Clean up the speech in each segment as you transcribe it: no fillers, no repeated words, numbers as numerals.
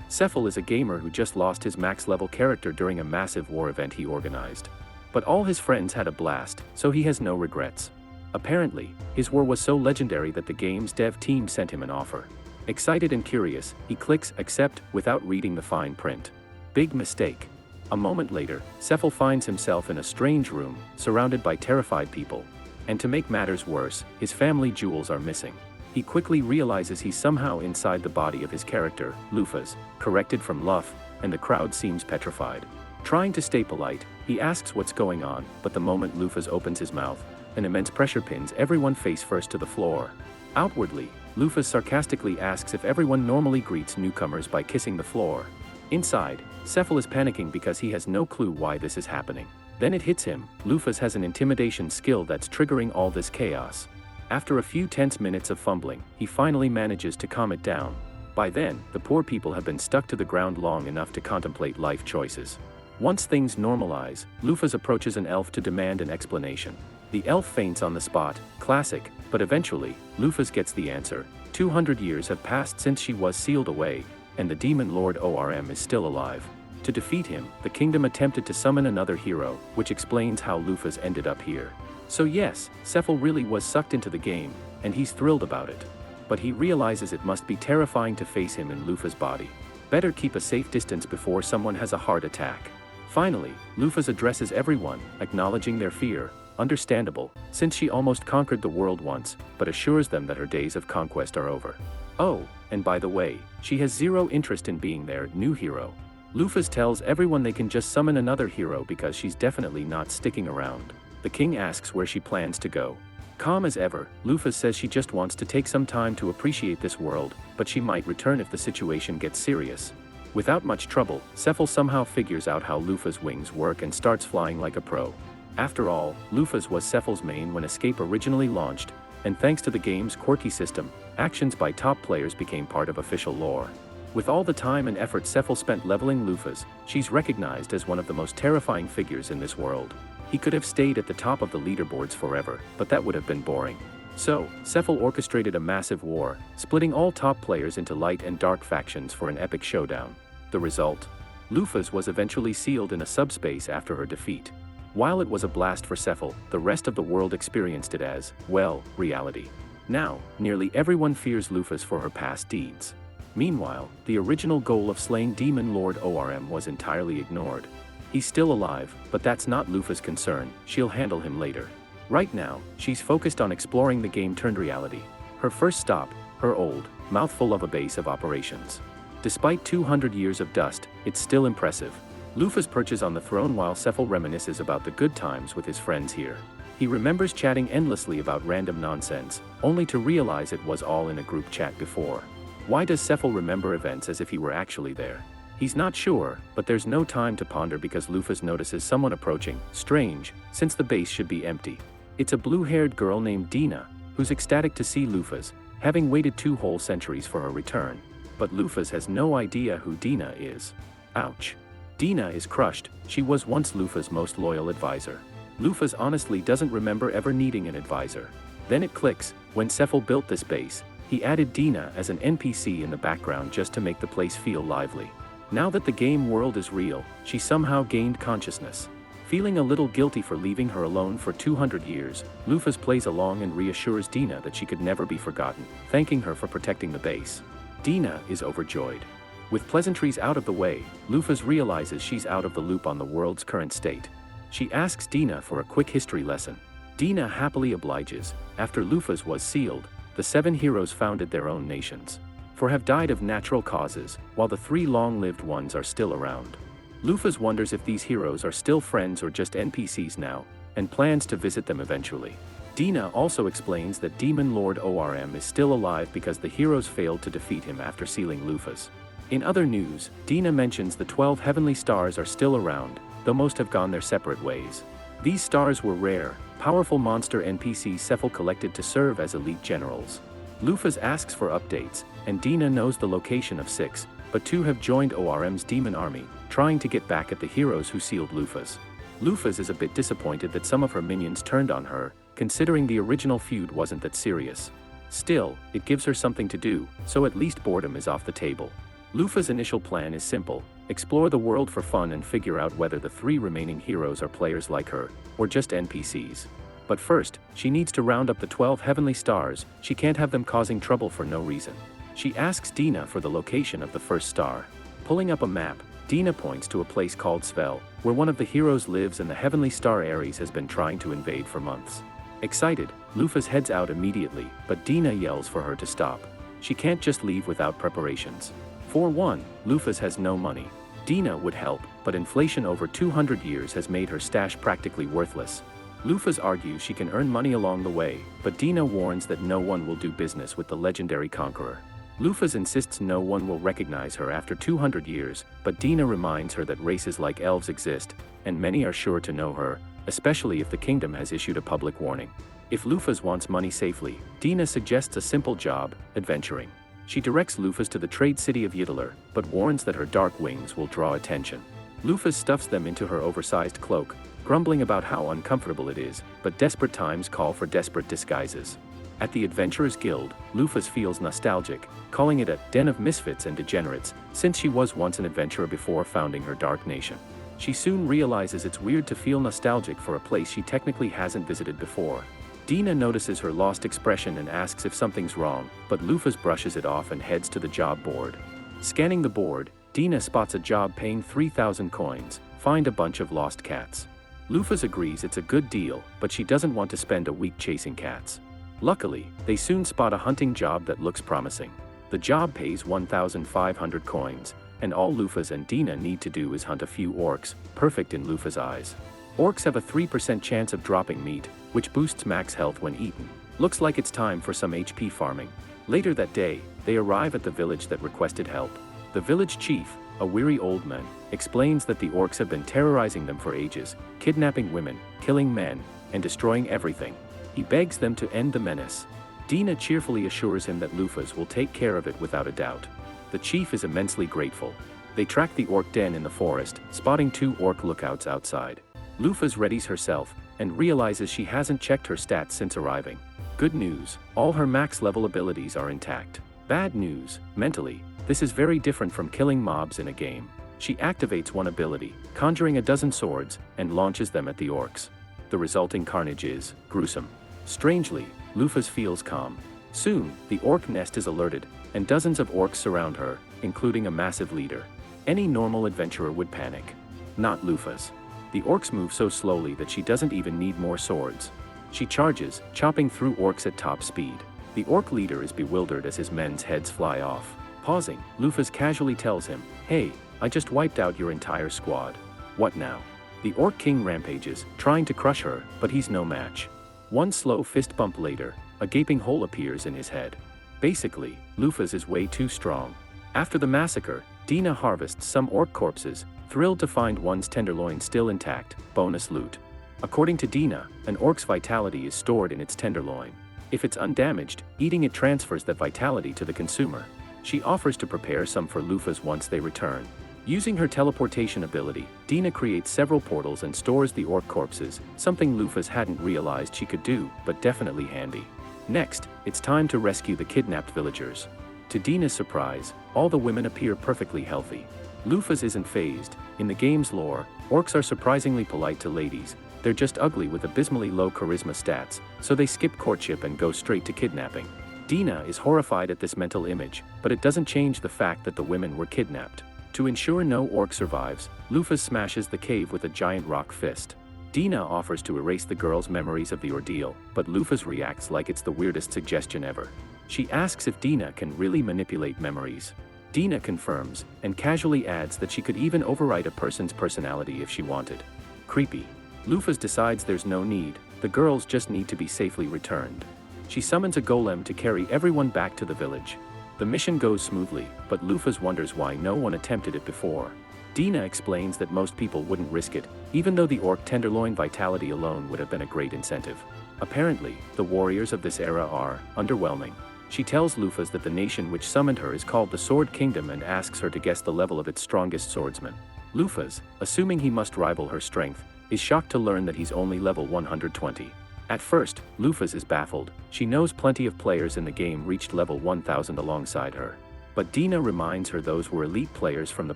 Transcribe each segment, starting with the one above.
Cephal is a gamer who just lost his max-level character during a massive war event he organized. But all his friends had a blast, so he has no regrets. Apparently, his war was so legendary that the game's dev team sent him an offer. Excited and curious, he clicks accept without reading the fine print. Big mistake. A moment later, Cephal finds himself in a strange room, surrounded by terrified people. And to make matters worse, his family jewels are missing. He quickly realizes he's somehow inside the body of his character, Lufa's, corrected from Luff, and the crowd seems petrified. Trying to stay polite, he asks what's going on, but the moment Lufa's opens his mouth, an immense pressure pins everyone face first to the floor. Outwardly, Lufa sarcastically asks if everyone normally greets newcomers by kissing the floor. Inside, Cephal is panicking because he has no clue why this is happening. Then it hits him, Lufa's has an intimidation skill that's triggering all this chaos. After a few tense minutes of fumbling, he finally manages to calm it down. By then, the poor people have been stuck to the ground long enough to contemplate life choices. Once things normalize, Lufa's approaches an elf to demand an explanation. The elf faints on the spot, classic, but eventually, Lufa's gets the answer. 200 years have passed since she was sealed away, and the demon lord ORM is still alive. To defeat him, the kingdom attempted to summon another hero, which explains how Lufa's ended up here. So yes, Cephal really was sucked into the game, and he's thrilled about it. But he realizes it must be terrifying to face him in Lufa's body. Better keep a safe distance before someone has a heart attack. Finally, Lufa's addresses everyone, acknowledging their fear, understandable, since she almost conquered the world once, but assures them that her days of conquest are over. Oh, and by the way, she has zero interest in being their new hero. Lufa's tells everyone they can just summon another hero because she's definitely not sticking around. The king asks where she plans to go. Calm as ever, Lufa says she just wants to take some time to appreciate this world, but she might return if the situation gets serious. Without much trouble, Cephal somehow figures out how Lufa's wings work and starts flying like a pro. After all, Lufa's was Cephal's main when Escape originally launched, and thanks to the game's quirky system, actions by top players became part of official lore. With all the time and effort Cephal spent leveling Lufa's, she's recognized as one of the most terrifying figures in this world. He could have stayed at the top of the leaderboards forever, but that would have been boring. So, Cephal orchestrated a massive war, splitting all top players into light and dark factions for an epic showdown. The result? Lufa's was eventually sealed in a subspace after her defeat. While it was a blast for Cephal, the rest of the world experienced it as, well, reality. Now, nearly everyone fears Lufa's for her past deeds. Meanwhile, the original goal of slaying Demon Lord ORM was entirely ignored. He's still alive, but that's not Lufa's concern, she'll handle him later. Right now, she's focused on exploring the game-turned-reality. Her first stop, her old, mouthful of a base of operations. Despite 200 years of dust, it's still impressive. Lufa's perches on the throne while Cephal reminisces about the good times with his friends here. He remembers chatting endlessly about random nonsense, only to realize it was all in a group chat before. Why does Cephal remember events as if he were actually there? He's not sure, but there's no time to ponder because Lufa's notices someone approaching, strange, since the base should be empty. It's a blue-haired girl named Dena, who's ecstatic to see Lufa's, having waited 2 whole centuries for her return. But Lufa's has no idea who Dena is. Ouch. Dena is crushed, she was once Lufa's most loyal advisor. Lufa's honestly doesn't remember ever needing an advisor. Then it clicks, when Cephal built this base, he added Dena as an NPC in the background just to make the place feel lively. Now that the game world is real, she somehow gained consciousness. Feeling a little guilty for leaving her alone for 200 years, Lufa's plays along and reassures Dena that she could never be forgotten, thanking her for protecting the base. Dena is overjoyed. With pleasantries out of the way, Lufa's realizes she's out of the loop on the world's current state. She asks Dena for a quick history lesson. Dena happily obliges. After Lufa's was sealed, the 7 heroes founded their own nations. For have died of natural causes, while the 3 long-lived ones are still around. Lufa's wonders if these heroes are still friends or just NPCs now, and plans to visit them eventually. Dena also explains that Demon Lord ORM is still alive because the heroes failed to defeat him after sealing Lufa's. In other news, Dena mentions the 12 heavenly stars are still around, though most have gone their separate ways. These stars were rare, powerful monster NPCs Cephal collected to serve as elite generals. Lufa's asks for updates, and Dena knows the location of 6, but 2 have joined ORM's demon army, trying to get back at the heroes who sealed Lufa's. Lufa's is a bit disappointed that some of her minions turned on her, considering the original feud wasn't that serious. Still, it gives her something to do, so at least boredom is off the table. Lufa's initial plan is simple: explore the world for fun and figure out whether the 3 remaining heroes are players like her, or just NPCs. But first, she needs to round up the 12 heavenly stars. She can't have them causing trouble for no reason. She asks Dena for the location of the first star. Pulling up a map, Dena points to a place called Svel, where one of the heroes lives and the heavenly star Aries has been trying to invade for months. Excited, Lufa heads out immediately, but Dena yells for her to stop. She can't just leave without preparations. For one, Lufa has no money. Dena would help, but inflation over 200 years has made her stash practically worthless. Lufa argues she can earn money along the way, but Dena warns that no one will do business with the legendary conqueror. Lufa insists no one will recognize her after 200 years, but Dena reminds her that races like elves exist, and many are sure to know her, especially if the kingdom has issued a public warning. If Lufa wants money safely, Dena suggests a simple job: adventuring. She directs Lufa to the trade city of Ytterler, but warns that her dark wings will draw attention. Lufa stuffs them into her oversized cloak, grumbling about how uncomfortable it is, but desperate times call for desperate disguises. At the Adventurers Guild, Lufa feels nostalgic, calling it a den of misfits and degenerates, since she was once an adventurer before founding her dark nation. She soon realizes it's weird to feel nostalgic for a place she technically hasn't visited before. Dena notices her lost expression and asks if something's wrong, but Lufa brushes it off and heads to the job board. Scanning the board, Dena spots a job paying 3,000 coins: find a bunch of lost cats. Lufa agrees it's a good deal, but she doesn't want to spend a week chasing cats. Luckily, they soon spot a hunting job that looks promising. The job pays 1,500 coins, and all Lufa and Dena need to do is hunt a few orcs, perfect in Lufa's eyes. Orcs have a 3% chance of dropping meat, which boosts max health when eaten. Looks like it's time for some HP farming. Later that day, they arrive at the village that requested help. The village chief, a weary old man, explains that the orcs have been terrorizing them for ages, kidnapping women, killing men, and destroying everything. He begs them to end the menace. Dena cheerfully assures him that Lufa will take care of it without a doubt. The chief is immensely grateful. They track the orc den in the forest, spotting 2 orc lookouts outside. Lufa readies herself, and realizes she hasn't checked her stats since arriving. Good news, all her max level abilities are intact. Bad news, mentally, this is very different from killing mobs in a game. She activates one ability, conjuring a dozen swords, and launches them at the orcs. The resulting carnage is gruesome. Strangely, Lufa feels calm. Soon, the orc nest is alerted, and dozens of orcs surround her, including a massive leader. Any normal adventurer would panic. Not Lufa's. The orcs move so slowly that she doesn't even need more swords. She charges, chopping through orcs at top speed. The orc leader is bewildered as his men's heads fly off. Pausing, Lufa casually tells him, "Hey, I just wiped out your entire squad. What now?" The orc king rampages, trying to crush her, but he's no match. One slow fist bump later, a gaping hole appears in his head. Basically, Lufa is way too strong. After the massacre, Dena harvests some orc corpses, thrilled to find one's tenderloin still intact, bonus loot. According to Dena, an orc's vitality is stored in its tenderloin. If it's undamaged, eating it transfers that vitality to the consumer. She offers to prepare some for Lufa once they return. Using her teleportation ability, Dena creates several portals and stores the orc corpses, something Lufa hadn't realized she could do, but definitely handy. Next, it's time to rescue the kidnapped villagers. To Dena's surprise, all the women appear perfectly healthy. Lufa isn't fazed. In the game's lore, orcs are surprisingly polite to ladies. They're just ugly with abysmally low charisma stats, so they skip courtship and go straight to kidnapping. Dena is horrified at this mental image, but it doesn't change the fact that the women were kidnapped. To ensure no orc survives, Lufa smashes the cave with a giant rock fist. Dena offers to erase the girl's memories of the ordeal, but Lufa reacts like it's the weirdest suggestion ever. She asks if Dena can really manipulate memories. Dena confirms, and casually adds that she could even overwrite a person's personality if she wanted. Creepy. Lufa decides there's no need, the girls just need to be safely returned. She summons a golem to carry everyone back to the village. The mission goes smoothly, but Lufa wonders why no one attempted it before. Dena explains that most people wouldn't risk it, even though the orc tenderloin vitality alone would have been a great incentive. Apparently, the warriors of this era are underwhelming. She tells Lufa that the nation which summoned her is called the Sword Kingdom and asks her to guess the level of its strongest swordsman. Lufa, assuming he must rival her strength, is shocked to learn that he's only level 120. At first, Lufa is baffled. She knows plenty of players in the game reached level 1000 alongside her. But Dena reminds her those were elite players from the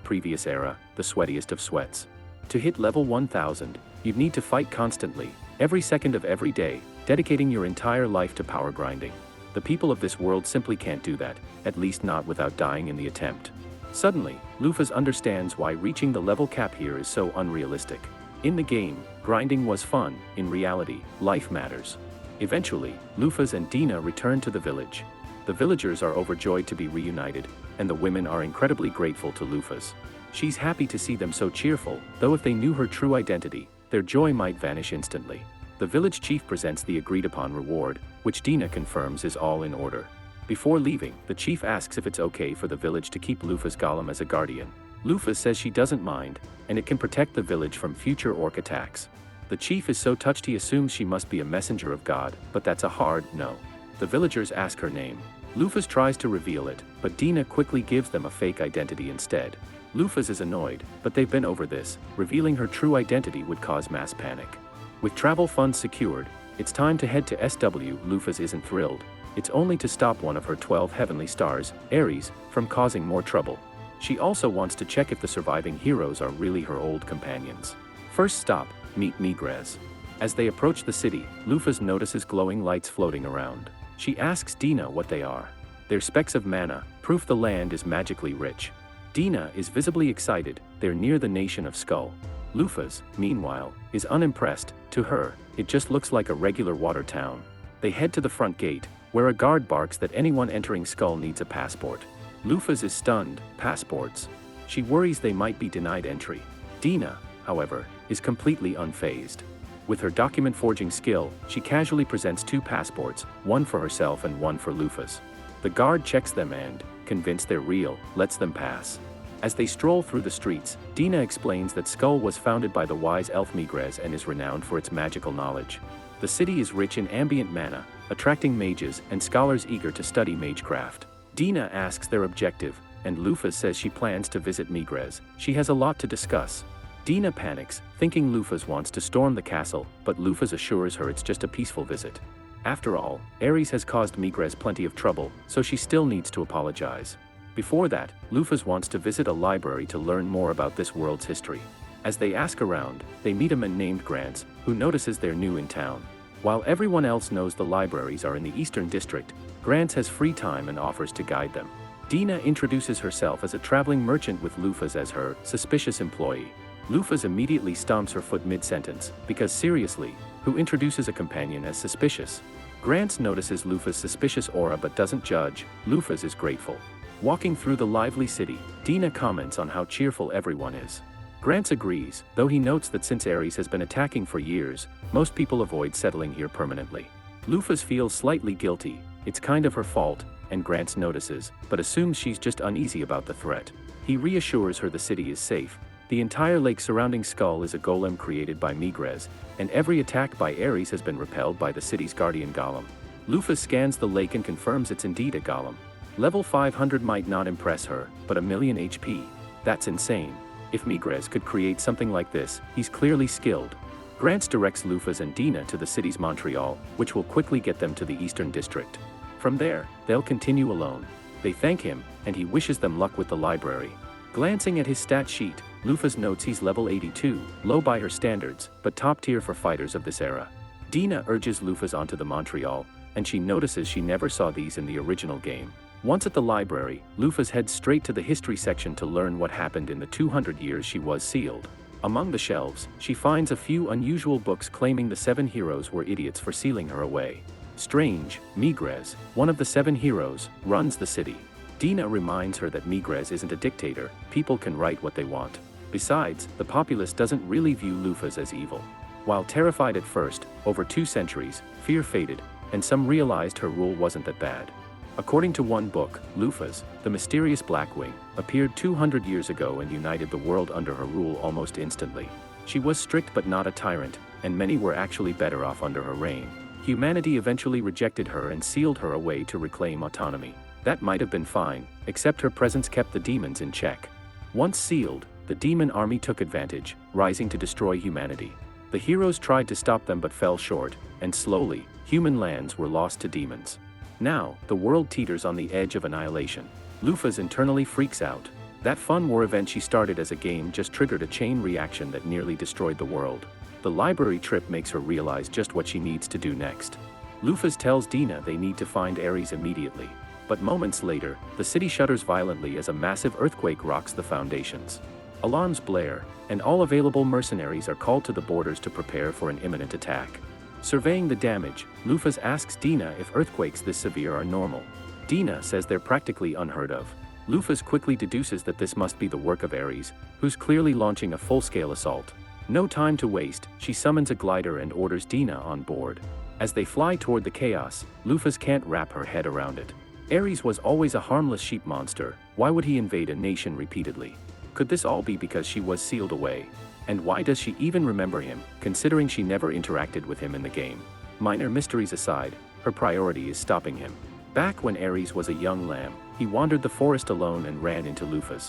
previous era, the sweatiest of sweats. To hit level 1000, you'd need to fight constantly, every second of every day, dedicating your entire life to power grinding. The people of this world simply can't do that, at least not without dying in the attempt. Suddenly, Lufas understands why reaching the level cap here is so unrealistic. In the game, grinding was fun, in reality, life matters. Eventually, Lufas and Dena return to the village. The villagers are overjoyed to be reunited, and the women are incredibly grateful to Lufas. She's happy to see them so cheerful, though if they knew her true identity, their joy might vanish instantly. The village chief presents the agreed-upon reward, which Dena confirms is all in order. Before leaving, the chief asks if it's okay for the village to keep Lufas Golem as a guardian. Lufas says she doesn't mind, and it can protect the village from future orc attacks. The chief is so touched he assumes she must be a messenger of God, but that's a hard no. The villagers ask her name. Lufas tries to reveal it, but Dena quickly gives them a fake identity instead. Lufas is annoyed, but they've been over this. Revealing her true identity would cause mass panic. With travel funds secured, it's time to head to SW. Lufas isn't thrilled. It's only to stop one of her 12 heavenly stars, Aries, from causing more trouble. She also wants to check if the surviving heroes are really her old companions. First stop, meet Migres. As they approach the city, Lufas notices glowing lights floating around. She asks Dena what they are. They're specks of mana, proof the land is magically rich. Dena is visibly excited, they're near the nation of Skull. Lufas, meanwhile, is unimpressed. To her, it just looks like a regular water town. They head to the front gate, where a guard barks that anyone entering Skull needs a passport. Lufas is stunned. Passports. She worries they might be denied entry. Dena, however, is completely unfazed. With her document forging skill, she casually presents 2 passports, one for herself and one for Lufas. The guard checks them and, convinced they're real, lets them pass. As they stroll through the streets, Dena explains that Skull was founded by the wise elf Migres and is renowned for its magical knowledge. The city is rich in ambient mana, attracting mages and scholars eager to study magecraft. Dena asks their objective, and Lufas says she plans to visit Migres. She has a lot to discuss. Dena panics, thinking Lufas wants to storm the castle, but Lufas assures her it's just a peaceful visit. After all, Aries has caused Migres plenty of trouble, so she still needs to apologize. Before that, Lufas wants to visit a library to learn more about this world's history. As they ask around, they meet a man named Grants, who notices they're new in town. While everyone else knows the libraries are in the Eastern District, Grants has free time and offers to guide them. Dena introduces herself as a traveling merchant with Lufas as her suspicious employee. Lufas immediately stomps her foot mid-sentence, because seriously, who introduces a companion as suspicious? Grants notices Lufas' suspicious aura but doesn't judge. Lufas is grateful. Walking through the lively city, Dena comments on how cheerful everyone is. Grants agrees, though he notes that since Aries has been attacking for years, most people avoid settling here permanently. Lufas feels slightly guilty, it's kind of her fault, and Grants notices, but assumes she's just uneasy about the threat. He reassures her the city is safe. The entire lake surrounding Skull is a golem created by Migres, and every attack by Aries has been repelled by the city's guardian golem. Lufas scans the lake and confirms it's indeed a golem. Level 500 might not impress her, but 1,000,000 HP. That's insane. If Migres could create something like this, he's clearly skilled. Grants directs Lufas and Dena to the city's Montreal, which will quickly get them to the Eastern District. From there, they'll continue alone. They thank him, and he wishes them luck with the library. Glancing at his stat sheet, Lufas notes he's level 82, low by her standards, but top tier for fighters of this era. Dena urges Lufas onto the Montreal, and she notices she never saw these in the original game. Once at the library, Lufas heads straight to the history section to learn what happened in the 200 years she was sealed. Among the shelves, she finds a few unusual books claiming the 7 heroes were idiots for sealing her away. Strange, Migres, one of the 7 heroes, runs the city. Dena reminds her that Migres isn't a dictator, people can write what they want. Besides, the populace doesn't really view Lufas as evil. While terrified at first, over 2 centuries, fear faded, and some realized her rule wasn't that bad. According to one book, Lufas, the mysterious Blackwing, appeared 200 years ago and united the world under her rule almost instantly. She was strict but not a tyrant, and many were actually better off under her reign. Humanity eventually rejected her and sealed her away to reclaim autonomy. That might have been fine, except her presence kept the demons in check. Once sealed, the demon army took advantage, rising to destroy humanity. The heroes tried to stop them but fell short, and slowly, human lands were lost to demons. Now, the world teeters on the edge of annihilation. Lufa's internally freaks out. That fun war event she started as a game just triggered a chain reaction that nearly destroyed the world. The library trip makes her realize just what she needs to do next. Lufa tells Dena they need to find Aries immediately. But moments later, the city shudders violently as a massive earthquake rocks the foundations. Alarms blare, and all available mercenaries are called to the borders to prepare for an imminent attack. Surveying the damage, Lufa asks Dena if earthquakes this severe are normal. Dena says they're practically unheard of. Lufa quickly deduces that this must be the work of Aries, who's clearly launching a full-scale assault. No time to waste, she summons a glider and orders Dena on board. As they fly toward the chaos, Lufa can't wrap her head around it. Aries was always a harmless sheep monster. Why would he invade a nation repeatedly? Could this all be because she was sealed away? And why does she even remember him, considering she never interacted with him in the game? Minor mysteries aside, her priority is stopping him. Back when Aries was a young lamb, he wandered the forest alone and ran into Lufa.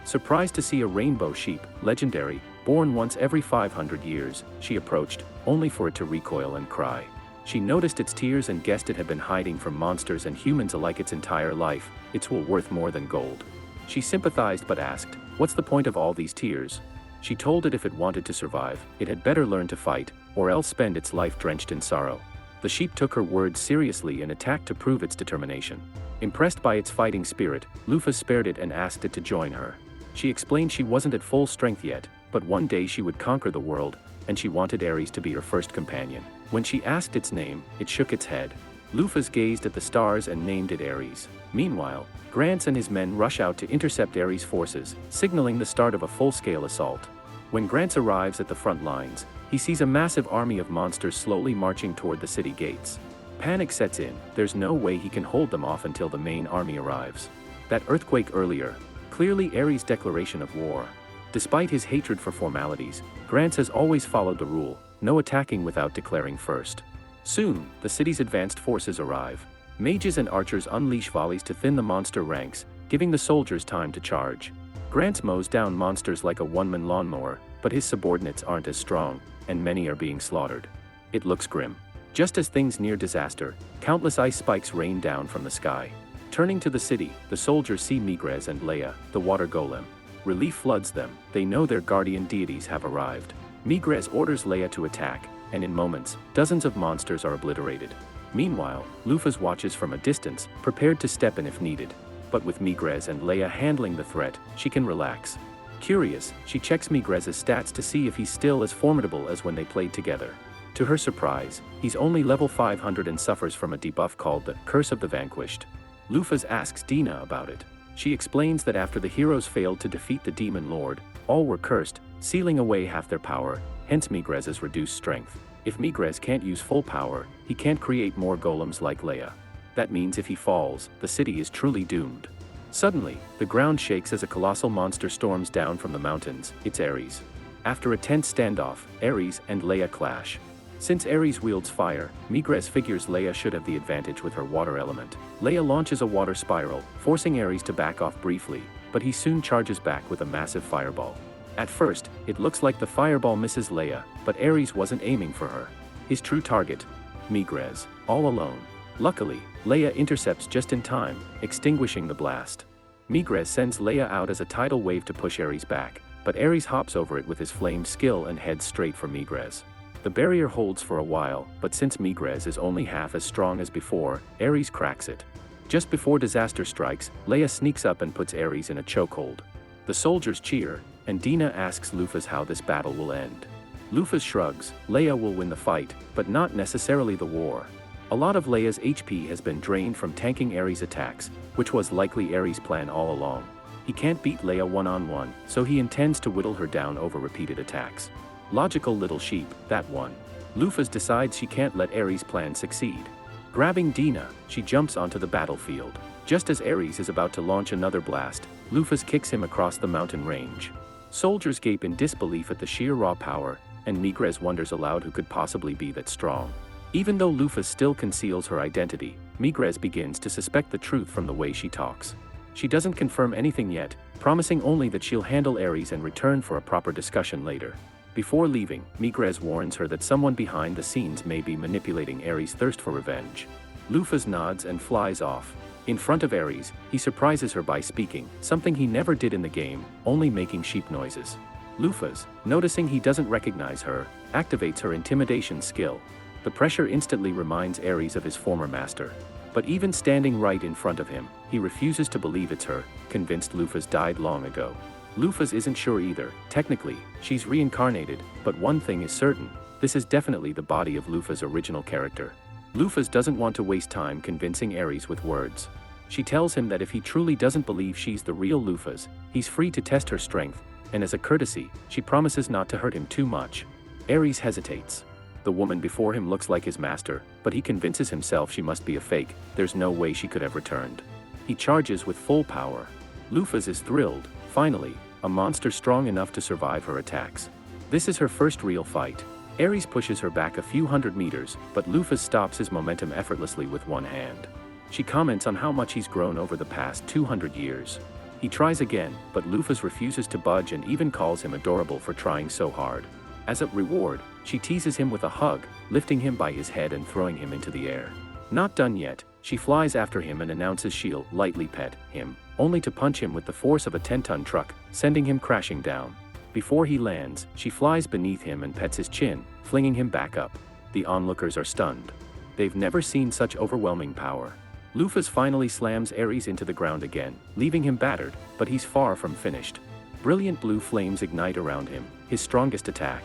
Surprised to see a rainbow sheep, legendary, born once every 500 years, she approached, only for it to recoil and cry. She noticed its tears and guessed it had been hiding from monsters and humans alike its entire life, its wool worth more than gold. She sympathized but asked, "What's the point of all these tears?" She told it if it wanted to survive, it had better learn to fight, or else spend its life drenched in sorrow. The sheep took her words seriously and attacked to prove its determination. Impressed by its fighting spirit, Lufa spared it and asked it to join her. She explained she wasn't at full strength yet, but one day she would conquer the world, and she wanted Aries to be her first companion. When she asked its name, it shook its head. Lufa gazed at the stars and named it Aries. Meanwhile, Grants and his men rush out to intercept Aries' forces, signaling the start of a full-scale assault. When Grants arrives at the front lines, he sees a massive army of monsters slowly marching toward the city gates. Panic sets in. There's no way he can hold them off until the main army arrives. That earthquake earlier, clearly Aries' declaration of war. Despite his hatred for formalities, Grants has always followed the rule, no attacking without declaring first. Soon, the city's advanced forces arrive. Mages and archers unleash volleys to thin the monster ranks, giving the soldiers time to charge. Grants mows down monsters like a one-man lawnmower, but his subordinates aren't as strong, and many are being slaughtered. It looks grim. Just as things near disaster, countless ice spikes rain down from the sky. Turning to the city, the soldiers see Migres and Leia, the water golem. Relief floods them. They know their guardian deities have arrived. Migres orders Leia to attack, and in moments, dozens of monsters are obliterated. Meanwhile, Lufa watches from a distance, prepared to step in if needed. But with Migres and Leia handling the threat, she can relax. Curious, she checks Migres' stats to see if he's still as formidable as when they played together. To her surprise, he's only level 500 and suffers from a debuff called the Curse of the Vanquished. Lufa asks Dena about it. She explains that after the heroes failed to defeat the Demon Lord, all were cursed, sealing away half their power, hence Migres' reduced strength. If Migres can't use full power, he can't create more golems like Leia. That means if he falls, the city is truly doomed. Suddenly, the ground shakes as a colossal monster storms down from the mountains. It's Aries. After a tense standoff, Aries and Leia clash. Since Aries wields fire, Migres figures Leia should have the advantage with her water element. Leia launches a water spiral, forcing Aries to back off briefly, but he soon charges back with a massive fireball. At first, it looks like the fireball misses Leia, but Aries wasn't aiming for her. His true target, Migres, all alone. Luckily, Leia intercepts just in time, extinguishing the blast. Migres sends Leia out as a tidal wave to push Aries back, but Aries hops over it with his flame skill and heads straight for Migres. The barrier holds for a while, but since Migres is only half as strong as before, Aries cracks it. Just before disaster strikes, Leia sneaks up and puts Aries in a chokehold. The soldiers cheer, and Dena asks Lufa how this battle will end. Lufa shrugs. Leia will win the fight, but not necessarily the war. A lot of Leia's HP has been drained from tanking Aries' attacks, which was likely Aries' plan all along. He can't beat Leia one-on-one, so he intends to whittle her down over repeated attacks. Logical little sheep, that one. Lufa decides she can't let Aries' plan succeed. Grabbing Dena, she jumps onto the battlefield. Just as Aries is about to launch another blast, Lufa kicks him across the mountain range. Soldiers gape in disbelief at the sheer raw power, and Migres wonders aloud who could possibly be that strong. Even though Lufa still conceals her identity, Migres begins to suspect the truth from the way she talks. She doesn't confirm anything yet, promising only that she'll handle Aries and return for a proper discussion later. Before leaving, Migres warns her that someone behind the scenes may be manipulating Aries' thirst for revenge. Lufa nods and flies off. In front of Aries, he surprises her by speaking, something he never did in the game, only making sheep noises. Lufas, noticing he doesn't recognize her, activates her intimidation skill. The pressure instantly reminds Aries of his former master. But even standing right in front of him, he refuses to believe it's her, convinced Lufas died long ago. Lufas isn't sure either. Technically, she's reincarnated, but one thing is certain, this is definitely the body of Lufas' original character. Lufas doesn't want to waste time convincing Aries with words. She tells him that if he truly doesn't believe she's the real Lufas, he's free to test her strength, and as a courtesy, she promises not to hurt him too much. Aries hesitates. The woman before him looks like his master, but he convinces himself she must be a fake, there's no way she could have returned. He charges with full power. Lufas is thrilled, finally, a monster strong enough to survive her attacks. This is her first real fight. Aries pushes her back a few hundred meters, but Lufas stops his momentum effortlessly with one hand. She comments on how much he's grown over the past 200 years. He tries again, but Lufas refuses to budge and even calls him adorable for trying so hard. As a reward, she teases him with a hug, lifting him by his head and throwing him into the air. Not done yet, she flies after him and announces she'll lightly pet him, only to punch him with the force of a 10-ton truck, sending him crashing down. Before he lands, she flies beneath him and pets his chin, flinging him back up. The onlookers are stunned. They've never seen such overwhelming power. Lufas finally slams Aries into the ground again, leaving him battered, but he's far from finished. Brilliant blue flames ignite around him, his strongest attack.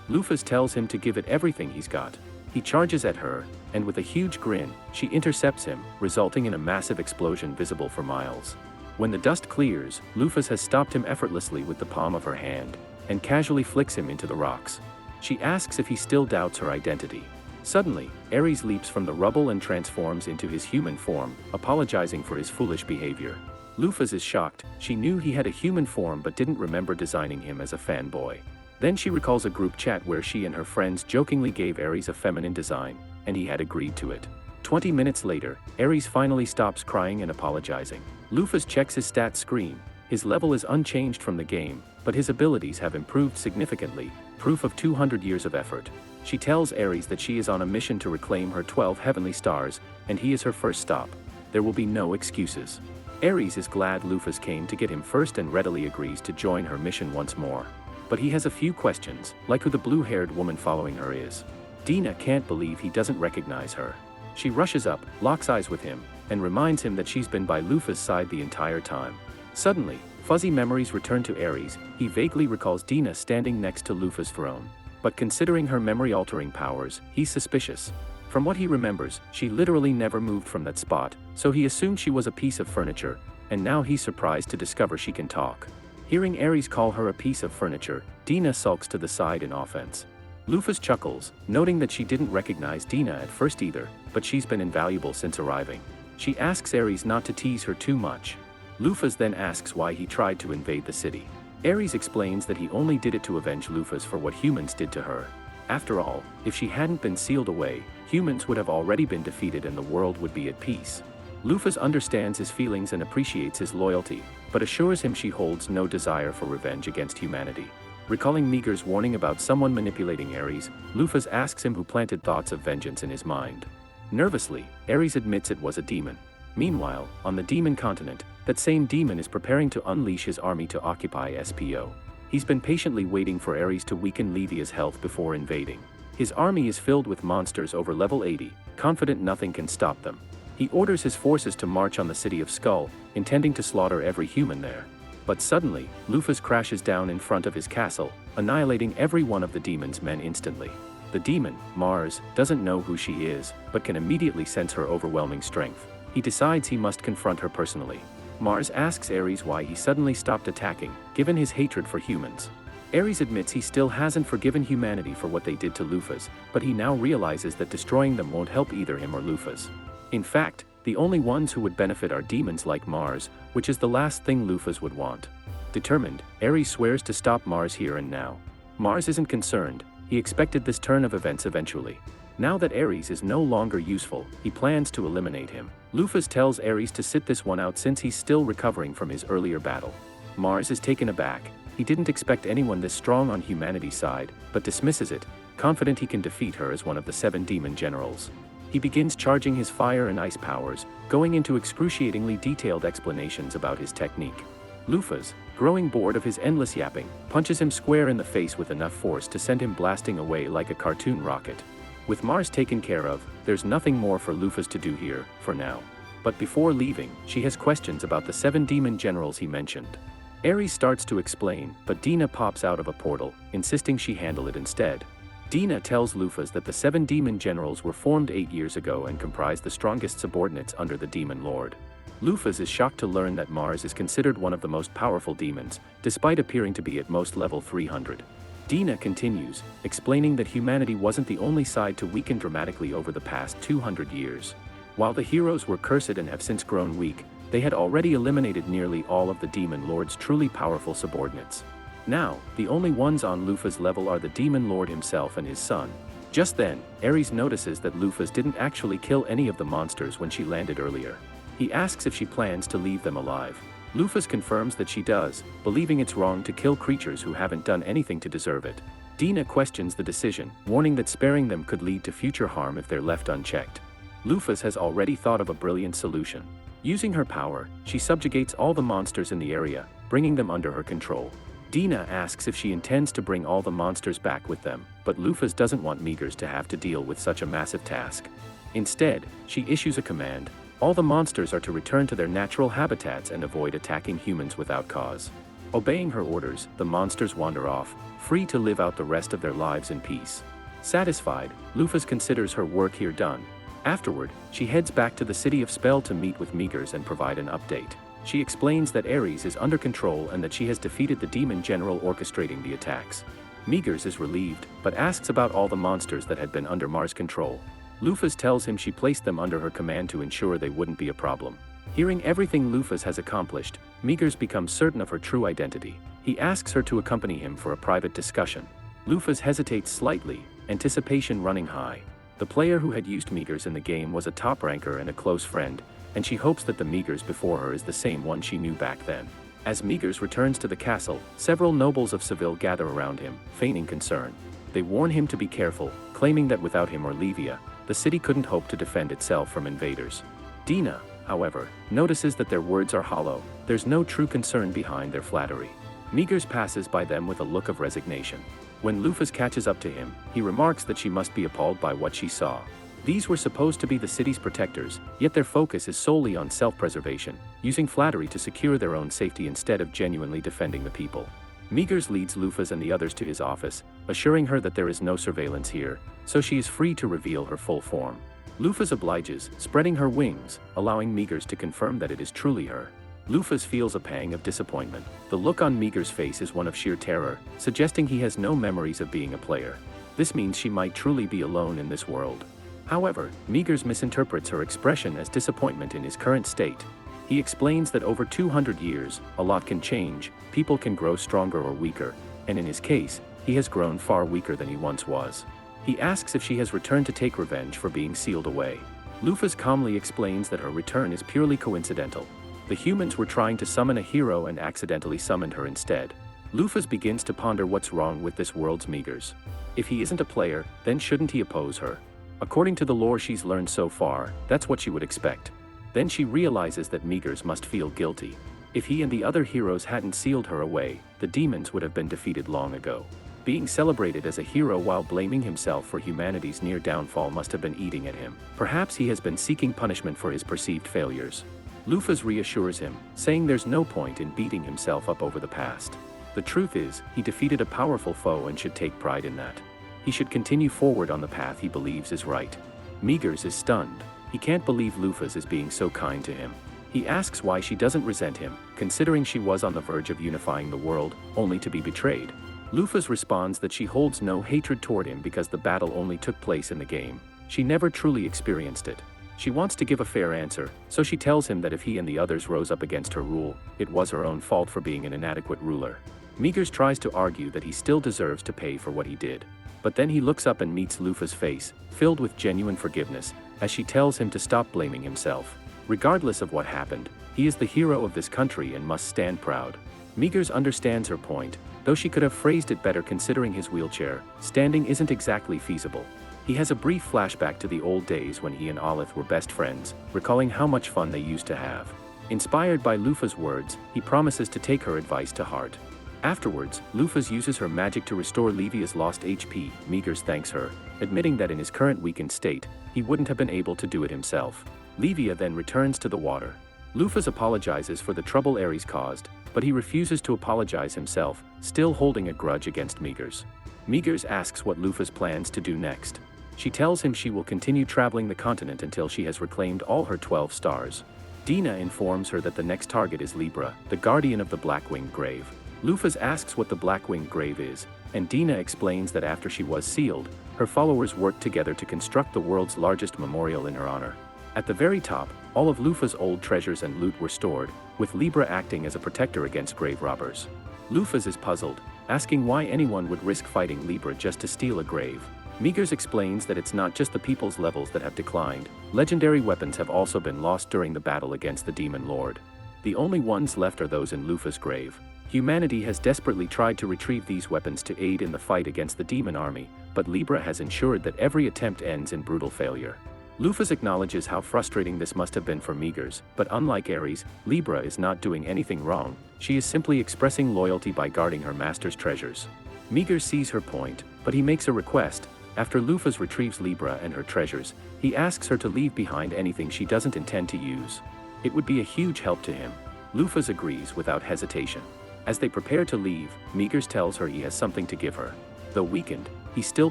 Lufas tells him to give it everything he's got. He charges at her, and with a huge grin, she intercepts him, resulting in a massive explosion visible for miles. When the dust clears, Lufas has stopped him effortlessly with the palm of her hand, and casually flicks him into the rocks. She asks if he still doubts her identity. Suddenly, Aries leaps from the rubble and transforms into his human form, apologizing for his foolish behavior. Lufas is shocked. She knew he had a human form but didn't remember designing him as a fanboy. Then she recalls a group chat where she and her friends jokingly gave Aries a feminine design, and he had agreed to it. 20 minutes later, Aries finally stops crying and apologizing. Lufas checks his stats screen. His level is unchanged from the game, but his abilities have improved significantly, proof of 200 years of effort. She tells Aries that she is on a mission to reclaim her 12 heavenly stars, and he is her first stop. There will be no excuses. Aries is glad Lufas came to get him first and readily agrees to join her mission once more. But he has a few questions, like who the blue-haired woman following her is. Dena can't believe he doesn't recognize her. She rushes up, locks eyes with him, and reminds him that she's been by Lufas' side the entire time. Suddenly, fuzzy memories return to Aries. He vaguely recalls Dena standing next to Lufas' throne. But considering her memory-altering powers, he's suspicious. From what he remembers, she literally never moved from that spot, so he assumed she was a piece of furniture, and now he's surprised to discover she can talk. Hearing Aries call her a piece of furniture, Dena sulks to the side in offense. Lufas chuckles, noting that she didn't recognize Dena at first either, but she's been invaluable since arriving. She asks Aries not to tease her too much. Lufas then asks why he tried to invade the city. Aries explains that he only did it to avenge Lufas for what humans did to her. After all, if she hadn't been sealed away, humans would have already been defeated and the world would be at peace. Lufas understands his feelings and appreciates his loyalty, but assures him she holds no desire for revenge against humanity. Recalling Migres' warning about someone manipulating Aries, Lufas asks him who planted thoughts of vengeance in his mind. Nervously, Aries admits it was a demon. Meanwhile, on the demon continent, that same demon is preparing to unleash his army to occupy SPO. He's been patiently waiting for Aries to weaken Levia's health before invading. His army is filled with monsters over level 80, confident nothing can stop them. He orders his forces to march on the city of Skull, intending to slaughter every human there. But suddenly, Lufas crashes down in front of his castle, annihilating every one of the demon's men instantly. The demon, Mars, doesn't know who she is, but can immediately sense her overwhelming strength. He decides he must confront her personally. Mars asks Aries why he suddenly stopped attacking, given his hatred for humans. Aries admits he still hasn't forgiven humanity for what they did to Lufas, but he now realizes that destroying them won't help either him or Lufas. In fact, the only ones who would benefit are demons like Mars, which is the last thing Lufas would want. Determined, Aries swears to stop Mars here and now. Mars isn't concerned. He expected this turn of events eventually. Now that Aries is no longer useful, he plans to eliminate him. Lufas tells Aries to sit this one out since he's still recovering from his earlier battle. Mars is taken aback. He didn't expect anyone this strong on humanity's side, but dismisses it, confident he can defeat her as one of the 7 demon generals. He begins charging his fire and ice powers, going into excruciatingly detailed explanations about his technique. Luffy, growing bored of his endless yapping, punches him square in the face with enough force to send him blasting away like a cartoon rocket. With Mars taken care of, there's nothing more for Luffy to do here, for now. But before leaving, she has questions about the 7 demon generals he mentioned. Aries starts to explain, but Dena pops out of a portal, insisting she handle it instead. Dena tells Luffy that the 7 demon generals were formed 8 years ago and comprise the strongest subordinates under the Demon Lord. Luffy is shocked to learn that Mars is considered one of the most powerful demons, despite appearing to be at most level 300. Dena continues, explaining that humanity wasn't the only side to weaken dramatically over the past 200 years. While the heroes were cursed and have since grown weak, they had already eliminated nearly all of the Demon Lord's truly powerful subordinates. Now, the only ones on Luffy's level are the Demon Lord himself and his son. Just then, Aries notices that Luffy didn't actually kill any of the monsters when she landed earlier. He asks if she plans to leave them alive. Luffy confirms that she does, believing it's wrong to kill creatures who haven't done anything to deserve it. Dena questions the decision, warning that sparing them could lead to future harm if they're left unchecked. Luffy has already thought of a brilliant solution. Using her power, she subjugates all the monsters in the area, bringing them under her control. Dena asks if she intends to bring all the monsters back with them, but Luffy doesn't want Migres to have to deal with such a massive task. Instead, she issues a command. All the monsters are to return to their natural habitats and avoid attacking humans without cause. Obeying her orders, the monsters wander off, free to live out the rest of their lives in peace. Satisfied, Luffy considers her work here done. Afterward, she heads back to the city of Spell to meet with Migres and provide an update. She explains that Aries is under control and that she has defeated the demon general orchestrating the attacks. Migres is relieved, but asks about all the monsters that had been under Mars' control. Luffy tells him she placed them under her command to ensure they wouldn't be a problem. Hearing everything Luffy has accomplished, Migres becomes certain of her true identity. He asks her to accompany him for a private discussion. Luffy hesitates slightly, anticipation running high. The player who had used Migres in the game was a top ranker and a close friend, and she hopes that the Migres before her is the same one she knew back then. As Migres returns to the castle, several nobles of Seville gather around him, feigning concern. They warn him to be careful, claiming that without him or Levia, the city couldn't hope to defend itself from invaders. Dena, however, notices that their words are hollow. There's no true concern behind their flattery. Migres passes by them with a look of resignation. When Luffy catches up to him, he remarks that she must be appalled by what she saw. These were supposed to be the city's protectors, yet their focus is solely on self-preservation, using flattery to secure their own safety instead of genuinely defending the people. Migres leads Luffy and the others to his office, assuring her that there is no surveillance here, so she is free to reveal her full form. Luffy obliges, spreading her wings, allowing Migres to confirm that it is truly her. Luffy feels a pang of disappointment. The look on Migres' face is one of sheer terror, suggesting he has no memories of being a player. This means she might truly be alone in this world. However, Migres misinterprets her expression as disappointment in his current state. He explains that over 200 years, a lot can change, people can grow stronger or weaker, and in his case, he has grown far weaker than he once was. He asks if she has returned to take revenge for being sealed away. Luffy calmly explains that her return is purely coincidental. The humans were trying to summon a hero and accidentally summoned her instead. Luffy begins to ponder what's wrong with this world's Migres. If he isn't a player, then shouldn't he oppose her? According to the lore she's learned so far, that's what she would expect. Then she realizes that Migres must feel guilty. If he and the other heroes hadn't sealed her away, the demons would have been defeated long ago. Being celebrated as a hero while blaming himself for humanity's near downfall must have been eating at him. Perhaps he has been seeking punishment for his perceived failures. Luffy reassures him, saying there's no point in beating himself up over the past. The truth is, he defeated a powerful foe and should take pride in that. He should continue forward on the path he believes is right. Migres is stunned. He can't believe Luffy is being so kind to him. He asks why she doesn't resent him, considering she was on the verge of unifying the world, only to be betrayed. Luffy responds that she holds no hatred toward him because the battle only took place in the game. She never truly experienced it. She wants to give a fair answer, so she tells him that if he and the others rose up against her rule, it was her own fault for being an inadequate ruler. Migres tries to argue that he still deserves to pay for what he did. But then he looks up and meets Luffy's face, filled with genuine forgiveness, as she tells him to stop blaming himself. Regardless of what happened, he is the hero of this country and must stand proud. Migres understands her point, though she could have phrased it better considering his wheelchair. Standing isn't exactly feasible. He has a brief flashback to the old days when he and Olith were best friends, recalling how much fun they used to have. Inspired by Lufa's words, he promises to take her advice to heart. Afterwards, Lufa uses her magic to restore Livia's lost HP. Migres thanks her, admitting that in his current weakened state, he wouldn't have been able to do it himself. Livia then returns to the water. Lufa apologizes for the trouble Aries caused, but he refuses to apologize himself, still holding a grudge against Migres. Migres asks what Lufa plans to do next. She tells him she will continue traveling the continent until she has reclaimed all her 12 stars. Dena informs her that the next target is Libra, the guardian of the Blackwing Grave. Lufa asks what the Blackwing Grave is, and Dena explains that after she was sealed, her followers worked together to construct the world's largest memorial in her honor. At the very top, all of Lufa's old treasures and loot were stored, with Libra acting as a protector against grave robbers. Lufa is puzzled, asking why anyone would risk fighting Libra just to steal a grave. Migres explains that it's not just the people's levels that have declined, legendary weapons have also been lost during the battle against the Demon Lord. The only ones left are those in Lufa's grave. Humanity has desperately tried to retrieve these weapons to aid in the fight against the demon army, but Libra has ensured that every attempt ends in brutal failure. Lufa acknowledges how frustrating this must have been for Migres, but unlike Aries, Libra is not doing anything wrong, she is simply expressing loyalty by guarding her master's treasures. Migres sees her point, but he makes a request. After Lufa retrieves Libra and her treasures, he asks her to leave behind anything she doesn't intend to use. It would be a huge help to him. Lufa agrees without hesitation. As they prepare to leave, Migres tells her he has something to give her. Though weakened, he still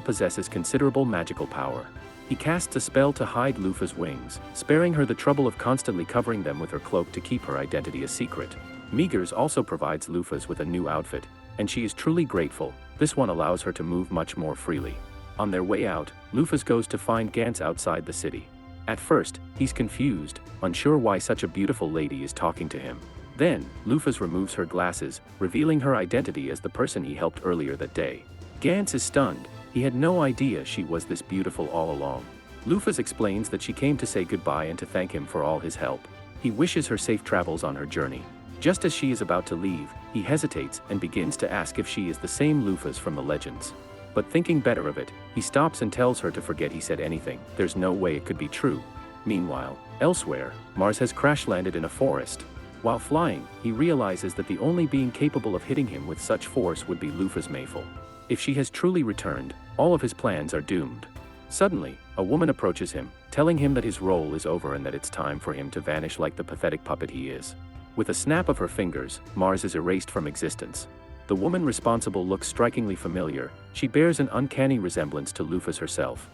possesses considerable magical power. He casts a spell to hide Lufa's wings, sparing her the trouble of constantly covering them with her cloak to keep her identity a secret. Migres also provides Lufa with a new outfit, and she is truly grateful. This one allows her to move much more freely. On their way out, Lufa goes to find Gantz outside the city. At first, he's confused, unsure why such a beautiful lady is talking to him. Then, Lufa removes her glasses, revealing her identity as the person he helped earlier that day. Gantz is stunned. He had no idea she was this beautiful all along. Lufa explains that she came to say goodbye and to thank him for all his help. He wishes her safe travels on her journey. Just as she is about to leave, he hesitates and begins to ask if she is the same Lufa from the legends. But thinking better of it, he stops and tells her to forget he said anything. There's no way it could be true. Meanwhile, elsewhere, Mars has crash-landed in a forest. While flying, he realizes that the only being capable of hitting him with such force would be Lufa's Mayful. If she has truly returned, all of his plans are doomed. Suddenly, a woman approaches him, telling him that his role is over and that it's time for him to vanish like the pathetic puppet he is. With a snap of her fingers, Mars is erased from existence. The woman responsible looks strikingly familiar. She bears an uncanny resemblance to Lufa herself.